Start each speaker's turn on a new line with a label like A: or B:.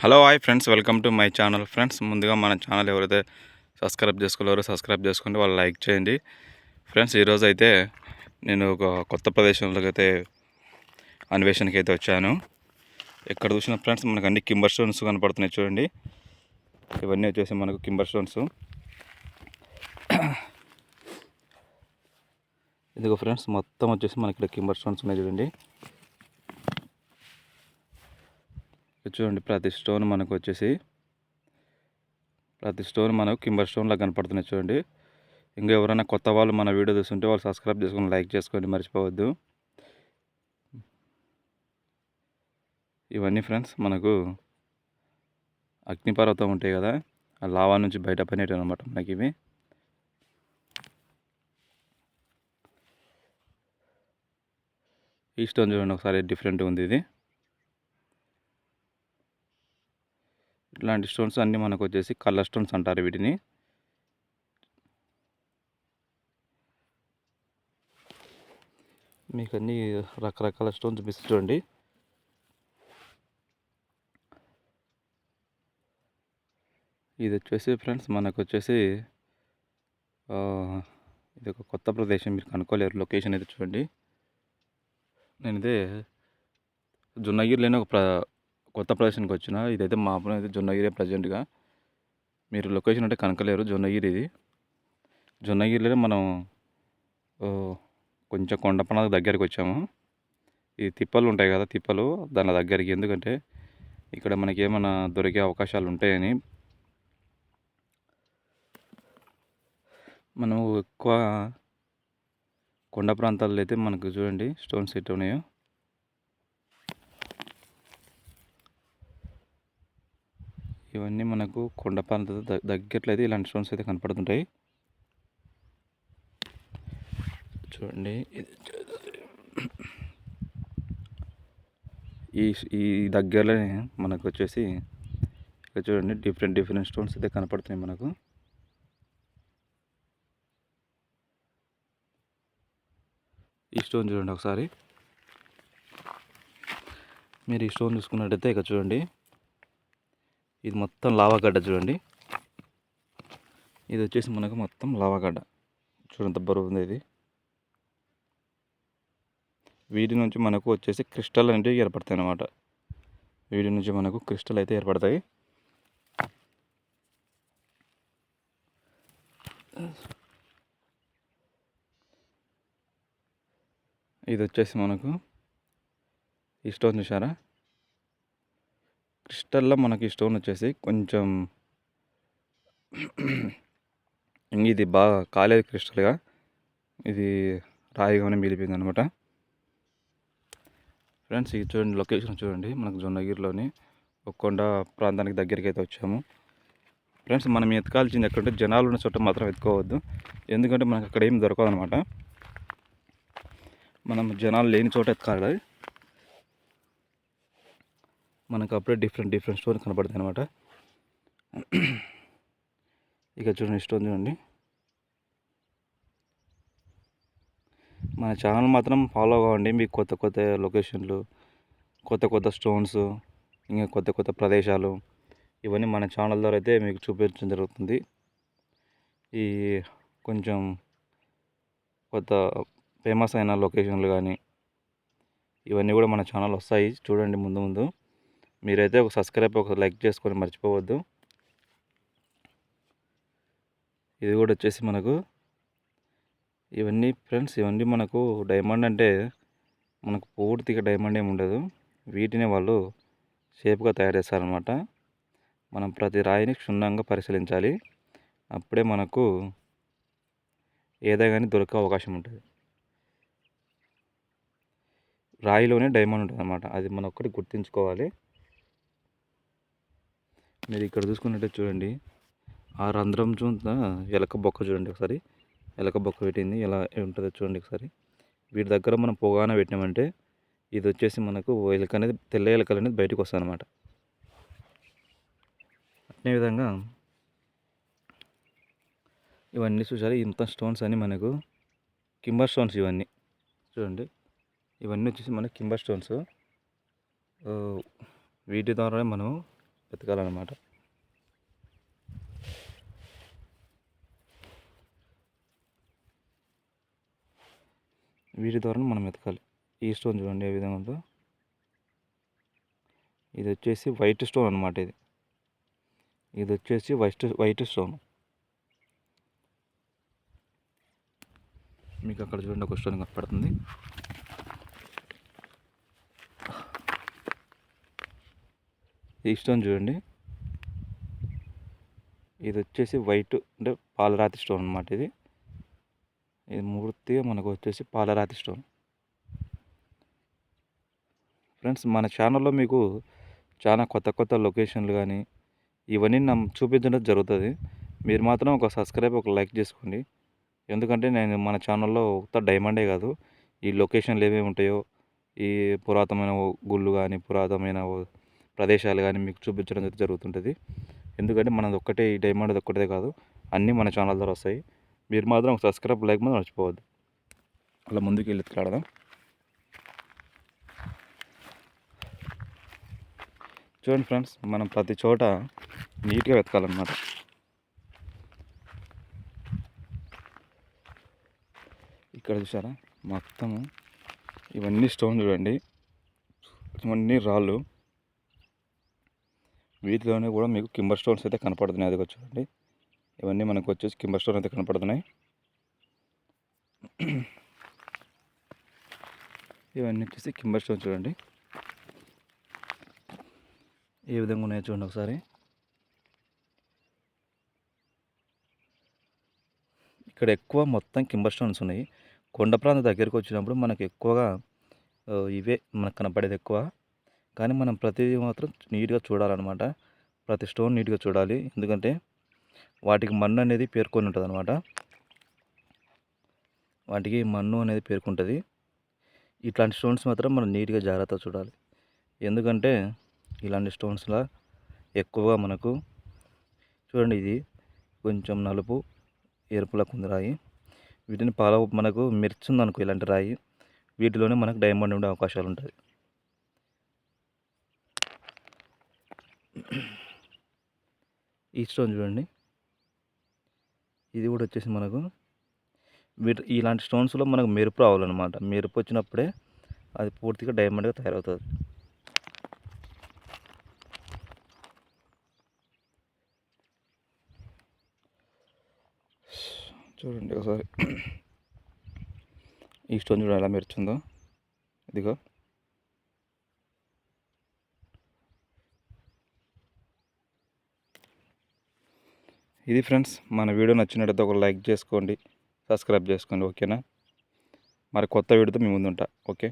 A: Hello hi friends, welcome to my channel. Friends, ముందుగా మన channel ఎవరైతే సబ్స్క్రైబ్ చేసుకోలేరో సబ్స్క్రైబ్ చేసుకుంటే వాళ్ళు లైక్ చేయండి. ఫ్రెండ్స్, ఈరోజు అయితే నేను ఒక కొత్త ప్రదేశంలోకి అయితే అన్వేషణకి అయితే వచ్చాను. ఎక్కడ చూసిన ఫ్రెండ్స్ మనకు అన్ని కింబర్ స్టోన్స్ కనపడుతున్నాయి చూడండి. ఇవన్నీ వచ్చేసి మనకు కింబర్ స్టోన్స్. ఇదిగో ఫ్రెండ్స్, మొత్తం వచ్చేసి మనకి ఇక్కడ కింబర్ స్టోన్స్ ఉన్నాయి చూడండి. చూడండి, ప్రతి స్టోన్ మనకు కింబర్ స్టోన్ లాగా కనపడుతున్నాయి చూడండి. ఇంకా ఎవరైనా కొత్త వాళ్ళు మన వీడియో చూస్తుంటే వాళ్ళు సబ్స్క్రైబ్ చేసుకొని లైక్ చేసుకోండి, మర్చిపోవద్దు. ఇవన్నీ ఫ్రెండ్స్ మనకు అగ్నిపర్వతం ఉంటాయి కదా, ఆ లావా నుంచి బయట పనేటివి అనమాట మనకి ఇవి. ఈ స్టోన్ చూడండి ఒకసారి, డిఫరెంట్ ఉంది ఇది. ఇట్లాంటి స్టోన్స్ అన్నీ మనకు వచ్చేసి కలర్ స్టోన్స్ అంటారు వీటిని. మీకు అన్ని రకరకాల స్టోన్స్ మిస్ చూడండి. ఇది వచ్చేసి ఫ్రెండ్స్ మనకు వచ్చేసి ఇది ఒక కొత్త ప్రదేశం, మీరు కనుక్కోలేరు. లొకేషన్ అయితే చూడండి. నేను ఇదే జొన్నగిరిలోనే ఒక కొత్త ప్రదేశానికి వచ్చిన. ఇదైతే మా అప్పుడు అయితే జొన్నగిరి ప్రజెంట్గా. మీరు లొకేషన్ అంటే కనుక్కలేరు. జొన్నగిరి ఇది. జొన్నగిరిలోనే మనం కొంచెం కొండపన దగ్గరికి వచ్చాము. ఈ తిప్పలు ఉంటాయి కదా, తిప్పలు దాని దగ్గరికి. ఎందుకంటే ఇక్కడ మనకి ఏమైనా దొరికే అవకాశాలు ఉంటాయని. మనం ఎక్కువ కొండ ప్రాంతాల్లో అయితే మనకు చూడండి స్టోన్స్ ఎట్టు ఉన్నాయో. ఇవన్నీ మనకు కొండ ప్రాంతం దగ్గరలో అయితే ఇలాంటి స్టోన్స్ అయితే కనపడుతుంటాయి చూడండి. ఈ దగ్గరలోనే మనకు వచ్చేసి ఇక్కడ చూడండి డిఫరెంట్ స్టోన్స్ అయితే కనపడుతున్నాయి మనకు. ఈ స్టోన్ చూడండి ఒకసారి. మీరు ఈ స్టోన్ చూసుకున్నట్టయితే ఇక్కడ చూడండి, ఇది మొత్తం లావాగడ్డ చూడండి. ఇది వచ్చేసి మనకు మొత్తం లావాగడ్డ చూడంత బరువు ఉంది ఇది. వీటి నుంచి మనకు వచ్చేసి క్రిస్టల్ అనేవి ఏర్పడతాయి అన్నమాట. వీటి నుంచి మనకు క్రిస్టల్ అయితే ఏర్పడతాయి. ఇది వచ్చేసి మనకు ఈ స్టోన్ చూసారా, క్రిస్టల్లో మనకి ఈ స్టోన్ వచ్చేసి కొంచెం ఇది బాగా కాలేదు క్రిస్టల్గా, ఇది రాయిగానే మిగిలిపోయింది అనమాట. ఫ్రెండ్స్, ఇది చూడండి, లొకేషన్ చూడండి. మనకు జొన్నగిరిలోని ఒక కొండ ప్రాంతానికి దగ్గరికి అయితే వచ్చాము. ఫ్రెండ్స్, మనం ఎత్తుకాల్సింది ఎక్కడంటే జనాలు ఉన్న చోట మాత్రం ఎత్తుకోవద్దు. ఎందుకంటే మనకు అక్కడ ఏం దొరకదు అనమాట. మనం జనాలు లేని చోట ఎత్తుకాలి. మనకు అప్పుడే డిఫరెంట్ స్టోన్ కనపడతాయి అనమాట. ఇక చూడండి స్టోన్ చూడండి. మన ఛానల్ మాత్రం ఫాలో అవ్వండి. మీకు కొత్త లొకేషన్లు, కొత్త స్టోన్స్, ఇంకా కొత్త ప్రదేశాలు ఇవన్నీ మన ఛానల్ ద్వారా అయితే మీకు చూపించడం జరుగుతుంది. ఈ కొంచెం కొత్త ఫేమస్ అయిన లొకేషన్లు కానీ ఇవన్నీ కూడా మన ఛానల్ వస్తాయి చూడండి. ముందు మీరైతే ఒక సబ్స్క్రైబ్, ఒక లైక్ చేసుకొని మర్చిపోవద్దు. ఇది కూడా వచ్చేసి మనకు ఇవన్నీ ఫ్రెండ్స్, ఇవన్నీ మనకు డైమండ్ అంటే మనకు పూర్తిగా డైమండ్ ఏమి ఉండదు. వీటిని వాళ్ళు షేప్గా తయారు చేస్తారనమాట. మనం ప్రతి రాయిని క్షుణ్ణంగా పరిశీలించాలి. అప్పుడే మనకు ఏదో కానీ దొరికే అవకాశం ఉంటుంది. రాయిలోనే డైమండ్ ఉంటుంది అనమాట. అది మనం ఒక్కటి గుర్తుంచుకోవాలి. మీరు ఇక్కడ చూసుకున్నట్టే చూడండి, ఆ రంధ్రం ఎలక బొక్క చూడండి ఒకసారి. ఎలక బొక్క పెట్టింది ఎలా ఉంటుందో చూడండి ఒకసారి. వీటి దగ్గర మనం పొగాన పెట్టినామంటే ఇది వచ్చేసి మనకు ఎలక అనేది, తెల్ల ఎలకలు అనేది బయటకు వస్తాయి అన్నమాట. అదే విధంగా ఇవన్నీ చూసారు, ఇంత స్టోన్స్ అని మనకు కింబర్ స్టోన్స్. ఇవన్నీ చూడండి, ఇవన్నీ వచ్చేసి మనకు కింబర్ స్టోన్స్. వీటి ద్వారా మనం వెతకాలన్నమాట. వీటి ద్వారా మనం వెతకాలి. ఈ స్టోన్ చూడండి ఏ విధంగా ఉందో. ఇది వచ్చేసి వైట్ స్టోన్ అనమాట. ఇది వచ్చేసి వైట్ స్టోన్. మీకు అక్కడ చూడండి ఒక స్టోన్ కనపడుతుంది. ఈ స్టోన్ చూడండి, ఇది వచ్చేసి వైట్ అంటే పాలరాతి స్టోన్ అనమాట. ఇది పూర్తిగా మనకు వచ్చేసి పాలరాతి స్టోన్. ఫ్రెండ్స్, మన ఛానల్లో మీకు చాలా కొత్త లొకేషన్లు కానీ ఇవన్నీ చూపించడం జరుగుతుంది. మీరు మాత్రం ఒక సబ్స్క్రైబ్, ఒక లైక్ చేసుకోండి. ఎందుకంటే నేను మన ఛానల్లో ఉత్త డైమండే కాదు, ఈ లొకేషన్లు ఏమేమి ఉంటాయో, ఈ పురాతనమైన గుళ్ళు కానీ పురాతనమైన ప్రదేశాలు కానీ మీకు చూపించడం జరుగుతుంటుంది. ఎందుకంటే మనది ఒక్కటే, ఈ డైమండ్ ఒక్కటే కాదు, అన్నీ మన ఛానల్ ద్వారా వస్తాయి. మీరు మాత్రం ఒక సబ్స్క్రైబ్, లైక్ మాత్రం మర్చిపోవద్దు. అలా ముందుకు వెళ్ళి ఎత్తులాడదాం. చూడండి ఫ్రెండ్స్, మనం ప్రతి చోట నీట్గా వెతకాలన్నమాట. ఇక్కడ చూసారా మొత్తం ఇవన్నీ స్టోన్ చూడండి, ఇవన్నీ రాళ్ళు. వీటిలోనే కూడా మీకు కింబర్ స్టోన్స్ అయితే కనపడుతున్నాయి. అది చూడండి, ఇవన్నీ మనకు వచ్చేసి కింబర్ స్టోన్ అయితే కనపడుతున్నాయి. ఇవన్నీ వచ్చేసి కింబర్ స్టోన్ చూడండి ఏ విధంగా ఉన్నాయో చూడండి ఒకసారి. ఇక్కడ ఎక్కువ మొత్తం కింబర్ స్టోన్స్ ఉన్నాయి. కొండ ప్రాంతం దగ్గరికి వచ్చినప్పుడు మనకు ఎక్కువగా ఇవే మనకు కనపడేది ఎక్కువ. కానీ మనం ప్రతిదీ మాత్రం నీట్గా చూడాలన్నమాట. ప్రతి స్టోన్ నీట్గా చూడాలి. ఎందుకంటే వాటికి మన్ను అనేది పేర్కొని ఉంటుంది అనమాట. వాటికి మన్ను అనేది పేర్కొంటుంది. ఇట్లాంటి స్టోన్స్ మాత్రం మనం నీట్గా జాగ్రత్తగా చూడాలి. ఎందుకంటే ఇలాంటి స్టోన్స్లా ఎక్కువగా మనకు చూడండి, ఇది కొంచెం నలుపు ఎరుపులకు ఉంది రాయి. వీటిని మనకు మెరుచుందనుకో ఇలాంటి రాయి, వీటిలోనే మనకు డైమండ్ ఉండే అవకాశాలు ఉంటుంది. ఈ స్టోన్ చూడండి, ఇది కూడా వచ్చేసి మనకు ఇలాంటి స్టోన్స్లో మనకు మెరుపు రావాలన్నమాట. మెరుపు వచ్చినప్పుడే అది పూర్తిగా డైమండ్గా తయారవుతుంది. చూడండి ఒకసారి ఈ స్టోన్ చూడండి ఎలా మెరుచుందో. ఇదిగో ఇది ఫ్రెండ్స్, మన వీడియో నచ్చినట్టయితే ఒక లైక్ చేసుకోండి, సబ్స్క్రైబ్ చేసుకోండి. ఓకేనా? మరి కొత్త వీడియోతో మీ ముందు ఉంటా. ఓకే.